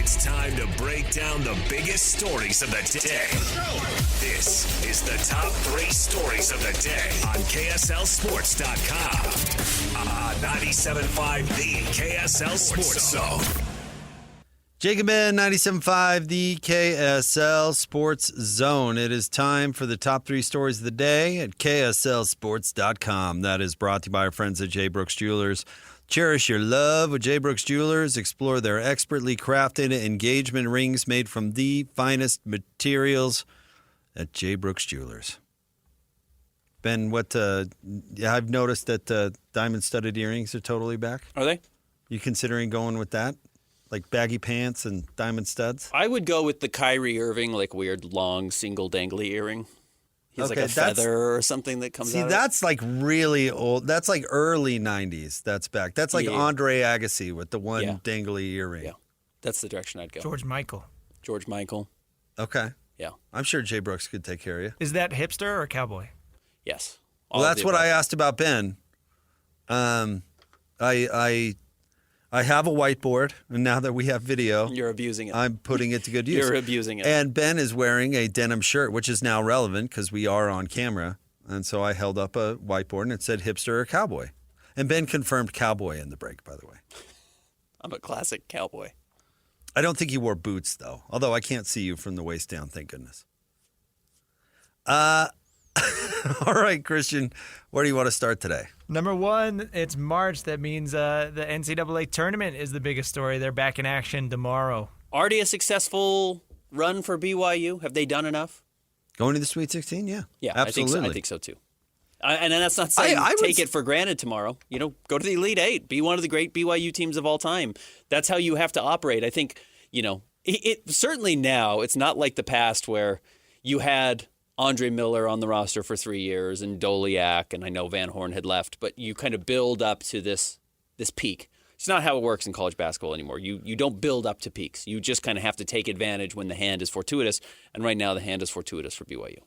It's time to break down the biggest stories of the day. This is the top 3 stories of the day on KSLSports.com. 97.5 The KSL Sports Zone. Jacob Ben, 97.5, the KSL Sports Zone. It is time for the top 3 stories of the day at KSLSports.com. That is brought to you by our friends at J. Brooks Jewelers. Cherish your love with J. Brooks Jewelers. Explore their expertly crafted engagement rings made from the finest materials at J. Brooks Jewelers. Ben, I've noticed that diamond-studded earrings are totally back. Are they? You considering going with that? Like baggy pants and diamond studs? I would go with the Kyrie Irving, like weird, long, single dangly earring. He's like a feather or something that comes out. See, that's like really old. That's like early 90s. That's back. That's like Andre Agassi with the one dangly earring. Yeah, that's the direction I'd go. George Michael. Okay. Yeah. I'm sure Jay Brooks could take care of you. Is that hipster or cowboy? Yes. Well, that's what I asked about Ben. I have a whiteboard, and now that we have video, you're abusing it. I'm putting it to good use. You're abusing it. And Ben is wearing a denim shirt, which is now relevant because we are on camera. And so I held up a whiteboard, and it said hipster or cowboy. And Ben confirmed cowboy in the break, by the way. I'm a classic cowboy. I don't think he wore boots, though, although I can't see you from the waist down, thank goodness. All right, Christian, where do you want to start today? Number 1, it's March. That means the NCAA Tournament is the biggest story. They're back in action tomorrow. Already a successful run for BYU? Have they done enough? Going to the Sweet 16? Yeah. Yeah, absolutely. I think so too. And that's not saying take it for granted tomorrow. You know, go to the Elite Eight. Be one of the great BYU teams of all time. That's how you have to operate. I think, it certainly now, it's not like the past where you had Andre Miller on the roster for 3 years and Doliak, and I know Van Horn had left, but you kind of build up to this peak. It's not how it works in college basketball anymore. You don't build up to peaks. You just kind of have to take advantage when the hand is fortuitous, and right now the hand is fortuitous for BYU.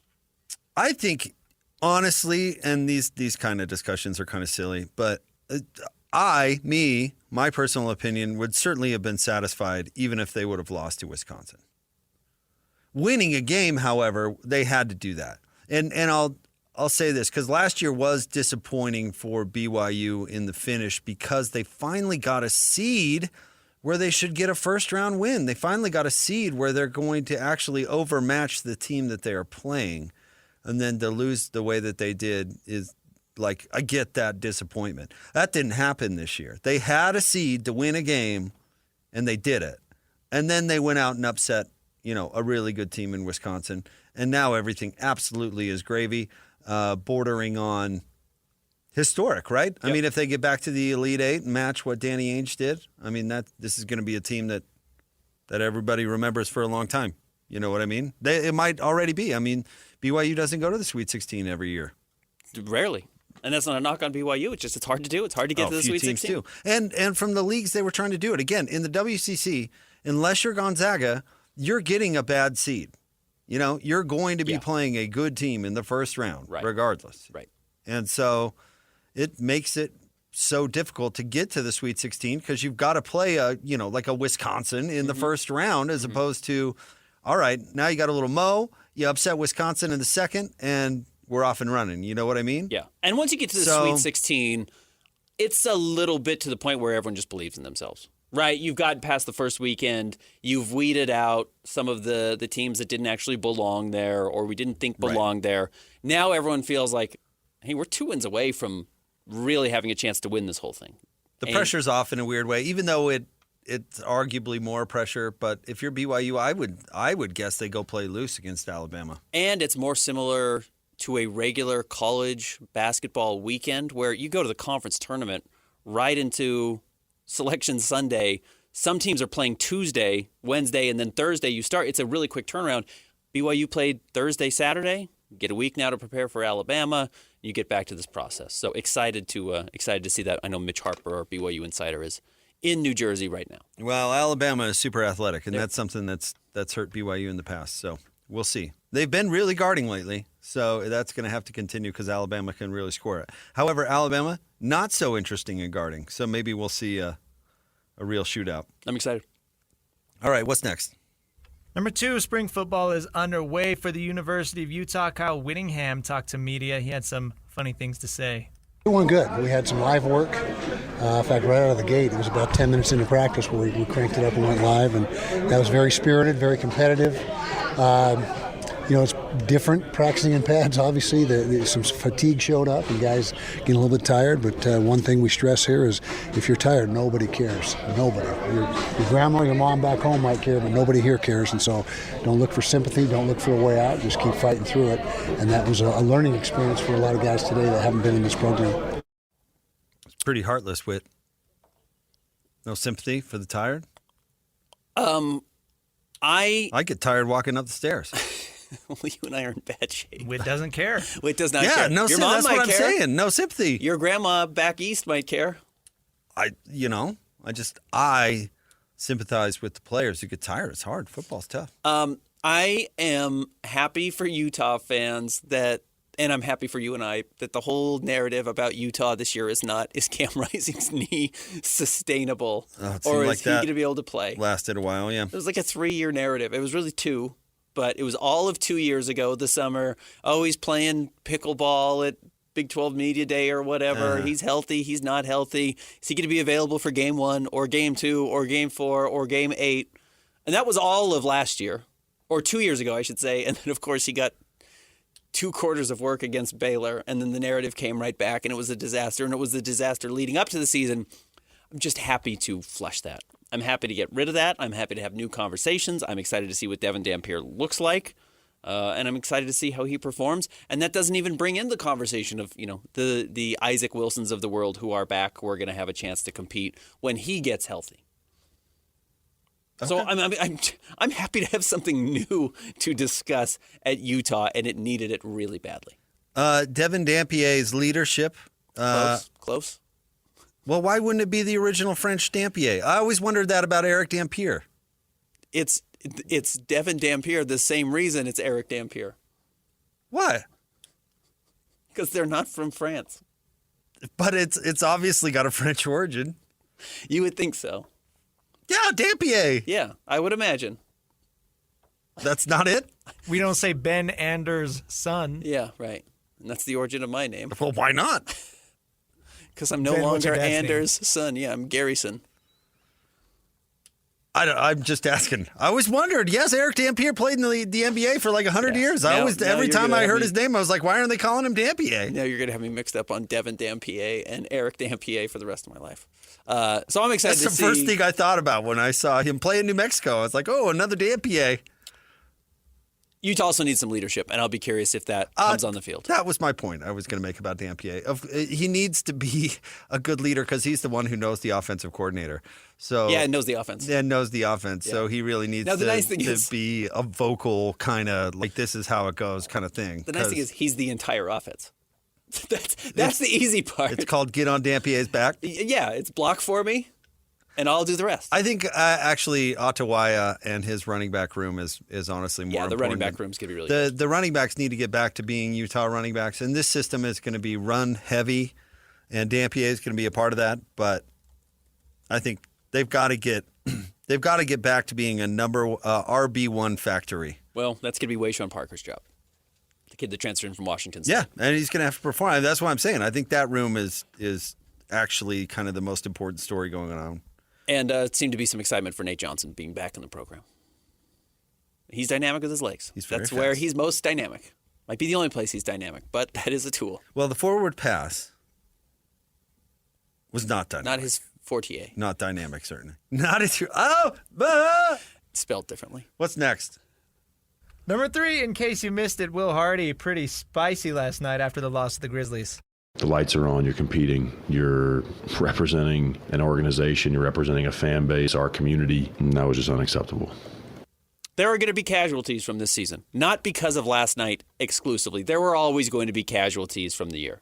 I think, honestly, and these kind of discussions are kind of silly, but my personal opinion, would certainly have been satisfied even if they would have lost to Wisconsin. Winning a game, however, they had to do that. And I'll say this, because last year was disappointing for BYU in the finish because they finally got a seed where they should get a first-round win. They finally got a seed where they're going to actually overmatch the team that they are playing. And then to lose the way that they did is, like, I get that disappointment. That didn't happen this year. They had a seed to win a game, and they did it. And then they went out and upset a really good team in Wisconsin. And now everything absolutely is gravy, bordering on historic, right? Yep. I mean, if they get back to the Elite Eight and match what Danny Ainge did, I mean, this is going to be a team that everybody remembers for a long time. You know what I mean? It might already be. I mean, BYU doesn't go to the Sweet 16 every year. Rarely. And that's not a knock on BYU. It's hard to do. It's hard to get to the Sweet 16. Too. And from the leagues, they were trying to do it. Again, in the WCC, unless you're Gonzaga, you're getting a bad seed. You're going to be playing a good team in the first round, regardless. Right. And so it makes it so difficult to get to the Sweet 16 because you've got to play like a Wisconsin in the first round as opposed to, all right, now you got a little mo, you upset Wisconsin in the second, and we're off and running. You know what I mean? Yeah. And once you get to the Sweet 16, it's a little bit to the point where everyone just believes in themselves. Right, you've gotten past the first weekend. You've weeded out some of the teams that didn't actually belong there or we didn't think belonged there. Now everyone feels like, hey, we're 2 wins away from really having a chance to win this whole thing. The pressure's off in a weird way, even though it's arguably more pressure. But if you're BYU, I would guess they go play loose against Alabama. And it's more similar to a regular college basketball weekend where you go to the conference tournament right into Selection Sunday. Some teams are playing Tuesday, Wednesday, and then Thursday you start. It's a really quick turnaround. BYU played Thursday, Saturday. You get a week now to prepare for Alabama. You get back to this process. So excited to see that. I know Mitch Harper, our BYU insider, is in New Jersey right now. Well, Alabama is super athletic, and that's something that's hurt BYU in the past. So we'll see. They've been really guarding lately, so that's going to have to continue because Alabama can really score it. However, Alabama, not so interesting in guarding, so maybe we'll see a real shootout. I'm excited. All right, what's next? Number 2, spring football is underway for the University of Utah. Kyle Whittingham talked to media. He had some funny things to say. It went good. We had some live work. In fact, right out of the gate, it was about 10 minutes into practice where we cranked it up and went live, and that was very spirited, very competitive. It's different practicing in pads, obviously. Some fatigue showed up and guys getting a little bit tired, but one thing we stress here is if you're tired, nobody cares. Nobody. Your grandma or your mom back home might care, but nobody here cares, and so don't look for sympathy, don't look for a way out, just keep fighting through it. And that was a learning experience for a lot of guys today that haven't been in this program. It's pretty heartless, Whit. No sympathy for the tired? I get tired walking up the stairs. Well, you and I are in bad shape. Whit doesn't care. Whit does not Yeah, care. no, Your mom that's might what I'm care. saying. No sympathy. Your grandma back east might care. I sympathize with the players who get tired. It's hard. Football's tough. I am happy for Utah fans and I'm happy for you and I, that the whole narrative about Utah this year is Cam Rising's knee sustainable? Or is he going to be able to play? Lasted a while, yeah. It was like a 3-year narrative. It was really 2, but it was all of 2 years ago, the summer. Oh, he's playing pickleball at Big 12 Media Day or whatever. He's healthy. He's not healthy. Is he going to be available for game 1 or game 2 or game 4 or game 8? And that was all of last year, or 2 years ago, I should say. And then, of course, he got 2 quarters of work against Baylor, and then the narrative came right back, and it was a disaster, and it was the disaster leading up to the season. I'm just happy to flush that. I'm happy to get rid of that. I'm happy to have new conversations. I'm excited to see what Devin Dampier looks like, and I'm excited to see how he performs. And that doesn't even bring in the conversation of the Isaac Wilsons of the world who are back, who are going to have a chance to compete when he gets healthy. Okay. So I'm happy to have something new to discuss at Utah, and it needed it really badly. Devin Dampier's leadership. Close. Well, why wouldn't it be the original French Dampier? I always wondered that about Eric Dampier. It's Devin Dampier, the same reason it's Eric Dampier. What? Because they're not from France. But it's obviously got a French origin. You would think so. Yeah, Dampier. Yeah, I would imagine. That's not it? We don't say Ben Anders' son. Yeah, right. And that's the origin of my name. Well, why not? Because I'm no longer Anders' son. Yeah, I'm Garrison. I'm just asking. I always wondered. Yes, Eric Dampier played in the NBA for like 100 years. Every time I heard his name, I was like, why aren't they calling him Dampier? Now you're going to have me mixed up on Devin Dampier and Eric Dampier for the rest of my life. So I'm excited to see. That's the first thing I thought about when I saw him play in New Mexico. I was like, oh, another Dampier. Utah also needs some leadership, and I'll be curious if that comes on the field. That was my point I was going to make about Dampier. He needs to be a good leader because he's the one who knows the offensive coordinator. So yeah, knows the offense. Yeah, knows the offense. Yeah. So he really needs to be a vocal kind of like this is how it goes kind of thing. The nice thing is he's the entire offense. That's the easy part. It's called get on Dampier's back. Yeah, it's block for me. And I'll do the rest. I think actually Ottawaya and his running back room is honestly more important. Yeah, the running back room's going to be really good. The running backs need to get back to being Utah running backs. And this system is going to be run heavy, and Dampier is going to be a part of that. But I think they've got to get back to being a RB1 factory. Well, that's going to be Wayshawn Parker's job. The kid that transferred in from Washington State. Yeah, and he's going to have to perform. That's what I'm saying. I think that room is actually kind of the most important story going on. And it seemed to be some excitement for Nate Johnson being back in the program. He's dynamic with his legs. That's where he's most dynamic. Might be the only place he's dynamic, but that is a tool. Well, the forward pass was not dynamic. Not his forte. Not dynamic, certainly. Not his. Spelled differently. What's next? Number 3, in case you missed it, Will Hardy, pretty spicy last night after the loss to the Grizzlies. The lights are on, you're competing, you're representing an organization, you're representing a fan base, our community, and that was just unacceptable. There are going to be casualties from this season, not because of last night exclusively. There were always going to be casualties from the year.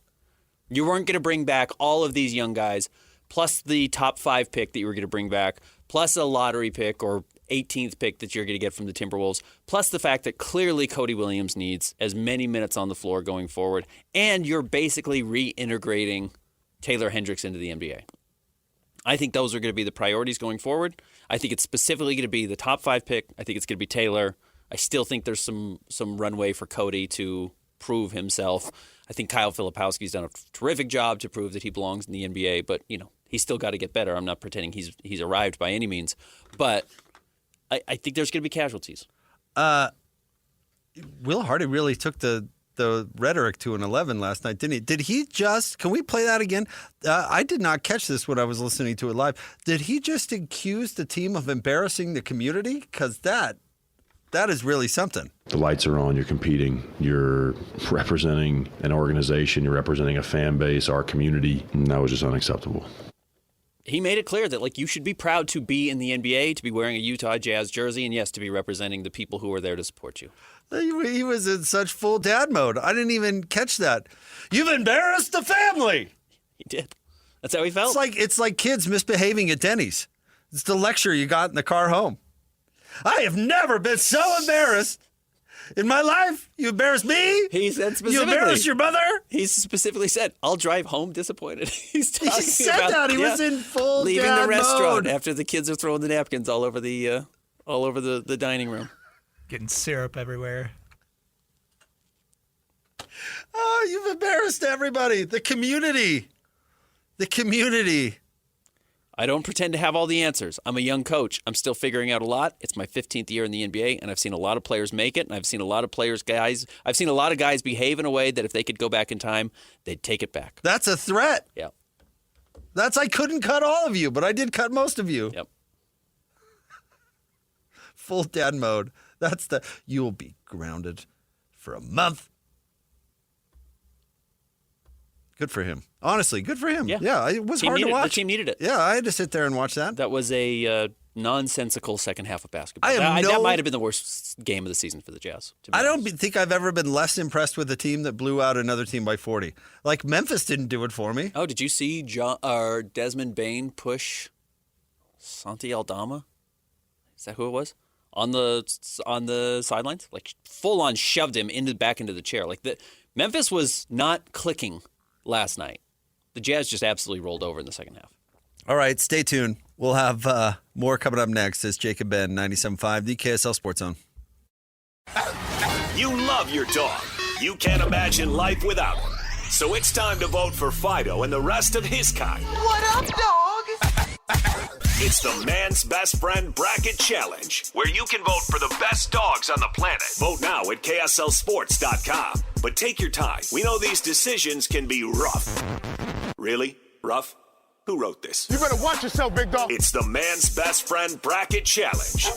You weren't going to bring back all of these young guys, plus the top 5 pick that you were going to bring back, plus a lottery pick or 18th pick that you're going to get from the Timberwolves, plus the fact that clearly Cody Williams needs as many minutes on the floor going forward, and you're basically reintegrating Taylor Hendricks into the NBA. I think those are going to be the priorities going forward. I think it's specifically going to be the top 5 pick. I think it's going to be Taylor. I still think there's some runway for Cody to prove himself. I think Kyle Filipowski's done a terrific job to prove that he belongs in the NBA, but he's still got to get better. I'm not pretending he's arrived by any means, but I think there's going to be casualties. Will Hardy really took the rhetoric to an 11 last night, didn't he? Did he just? Can we play that again? I did not catch this when I was listening to it live. Did he just accuse the team of embarrassing the community? Because that is really something. The lights are on. You're competing. You're representing an organization. You're representing a fan base, our community. And that was just unacceptable. He made it clear that you should be proud to be in the NBA, to be wearing a Utah Jazz jersey, and yes, to be representing the people who are there to support you. He was in such full dad mode. I didn't even catch that. You've embarrassed the family. He did. That's how he felt. It's like kids misbehaving at Denny's. It's the lecture you got in the car home. I have never been so embarrassed in my life. You embarrassed me. He said specifically. You embarrassed your mother. He specifically said, "I'll drive home disappointed." He said that. He was in full leaving dad the restaurant mode. after the kids are throwing the napkins all over the dining room. Getting syrup everywhere. Oh, you've embarrassed everybody. The community. The community. I don't pretend to have all the answers. I'm a young coach. I'm still figuring out a lot. It's my 15th year in the NBA, and I've seen a lot of players make it, and I've seen a lot of guys behave in a way that if they could go back in time, they'd take it back. That's a threat. Yeah. I couldn't cut all of you, but I did cut most of you. Yep. Full dad mode. You will be grounded for a month. Good for him. Honestly, good for him. Yeah, it was hard to watch. The team needed it. Yeah, I had to sit there and watch that. That was a nonsensical second half of basketball. That might have been the worst game of the season for the Jazz. I don't think I've ever been less impressed with a team that blew out another team by 40. Like Memphis didn't do it for me. Oh, did you see Desmond Bane push Santi Aldama? Is that who it was? On the sidelines? Full on shoved him back into the chair. Memphis was not clicking last night. The Jazz just absolutely rolled over in the second half. All right, stay tuned. We'll have more coming up next. It's Jacob Ben, 97.5, the KSL Sports Zone. You love your dog. You can't imagine life without him. So it's time to vote for Fido and the rest of his kind. What up, dog? It's the Man's Best Friend Bracket Challenge, where you can vote for the best dogs on the planet. Vote now at KSLSports.com. But take your time. We know these decisions can be rough. Really? Rough? Who wrote this? You better watch yourself, big dog. It's the Man's Best Friend Bracket Challenge.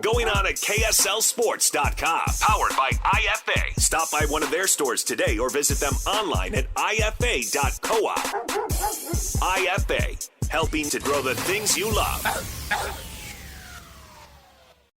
Going on at KSLSports.com. Powered by IFA. Stop by one of their stores today or visit them online at IFA.coop. IFA. Helping to grow the things you love.